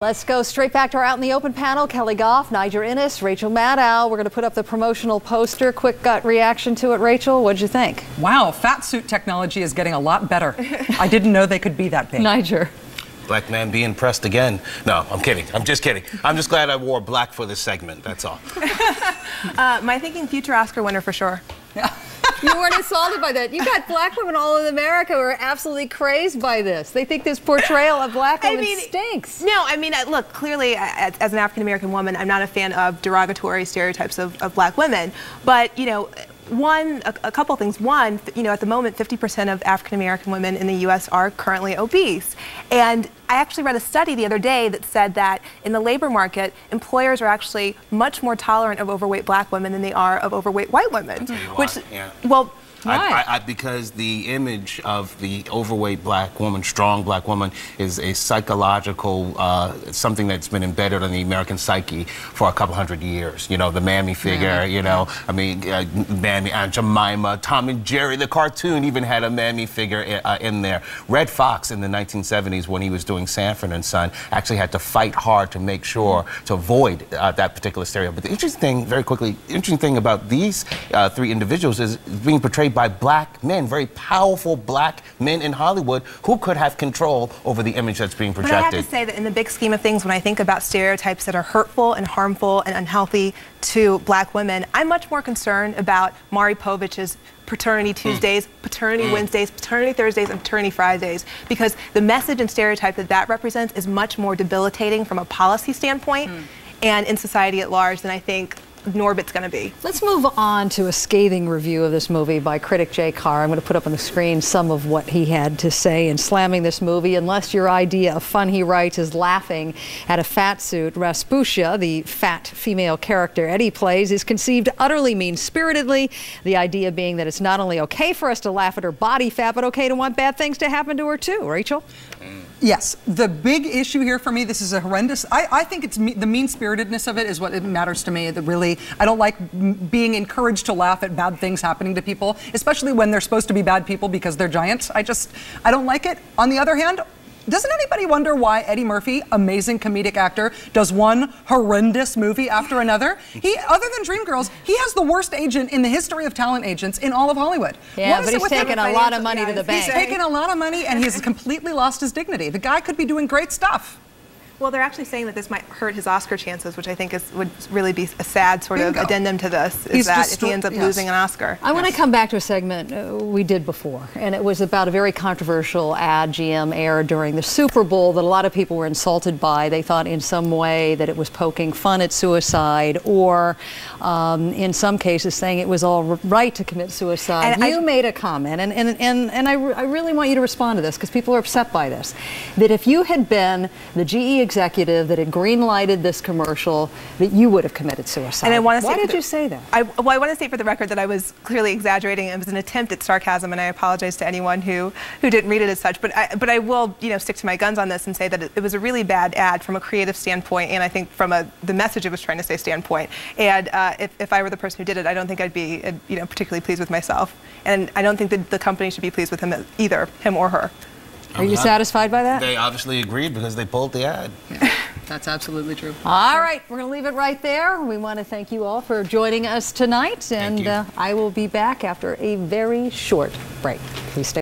Let's go straight back to our Out in the Open panel. Kelly Goff, Niger Innes, Rachel Maddow. We're going to put up the promotional poster. Quick gut reaction to it, Rachel. What'd you think? Wow, fat suit technology is getting a lot better. I didn't know they could be that big. Niger. Black man being pressed again. No, I'm kidding. I'm just kidding. I'm just glad I wore black for this segment. That's all. My thinking future Oscar winner for sure. Yeah. You weren't insulted by that. You got black women all in America who are absolutely crazy by this. They think this portrayal of black women stinks. No, I mean, look, clearly, as an African-American woman, I'm not a fan of derogatory stereotypes of black women. But, you know, a couple things. One, you know, at the moment, 50% of African-American women in the U.S. are currently obese. And I actually read a study the other day that said that in the labor market, employers are actually much more tolerant of overweight black women than they are of overweight white women. Which, yeah. Well, because the image of the overweight black woman, strong black woman, is a psychological, something that's been embedded in the American psyche for a couple hundred years. You know, the mammy figure, you know, I mean, Mammy, Aunt Jemima, Tom and Jerry, the cartoon even had a mammy figure in there. Red Fox in the 1970s, when he was doing Sanford and Son, actually had to fight hard to make sure to avoid that particular stereotype. But the interesting thing, very quickly, interesting thing about these three individuals is being portrayed by black men, very powerful black men in Hollywood who could have control over the image that's being projected. But I have to say that in the big scheme of things, when I think about stereotypes that are hurtful and harmful and unhealthy to black women, I'm much more concerned about Maury Povich's paternity Tuesdays, paternity Wednesdays, paternity Thursdays, and paternity Fridays, because the message and stereotype that that represents is much more debilitating from a policy standpoint and in society at large than I think Norbit's going to be. Let's move on to a scathing review of this movie by critic Jay Carr. I'm going to put up on the screen some of what he had to say in slamming this movie. Unless your idea of fun, he writes, is laughing at a fat suit, Rasputia, the fat female character Eddie plays, is conceived utterly mean-spiritedly. The idea being that it's not only okay for us to laugh at her body fat, but okay to want bad things to happen to her too. Rachel? Yes, the big issue here for me, this is a horrendous, I think it's the mean-spiritedness of it is what it matters to me. That really, I don't like being encouraged to laugh at bad things happening to people, especially when they're supposed to be bad people because they're giants. I don't like it. On the other hand, doesn't anybody wonder why Eddie Murphy, amazing comedic actor, does one horrendous movie after another? Other than Dreamgirls, he has the worst agent in the history of talent agents in all of Hollywood. Yeah, but he's taken a lot of money to the bank. He's taken a lot of money and he's completely lost his dignity. The guy could be doing great stuff. Well, they're actually saying that this might hurt his Oscar chances, which I think would really be a sad sort of addendum to this, is that if he ends up losing an Oscar. I want to come back to a segment we did before, and it was about a very controversial ad GM aired during the Super Bowl that a lot of people were insulted by. They thought in some way that it was poking fun at suicide, or in some cases saying it was all right to commit suicide. And you made a comment, and I really want you to respond to this, because people are upset by this, that if you had been the GE executive that had green-lighted this commercial, that you would have committed suicide. And I want to Why did you say that? Well, I want to state for the record that I was clearly exaggerating. It was an attempt at sarcasm, and I apologize to anyone who didn't read it as such. But I will, you know, stick to my guns on this and say that it was a really bad ad from a creative standpoint, and I think from the message it was trying to say standpoint. And if I were the person who did it, I don't think I'd be, you know, particularly pleased with myself. And I don't think that the company should be pleased with him either, him or her. Are you satisfied by that? They obviously agreed because they pulled the ad. Yeah, that's absolutely true. All right, we're going to leave it right there. We want to thank you all for joining us tonight, and I will be back after a very short break. Please stay.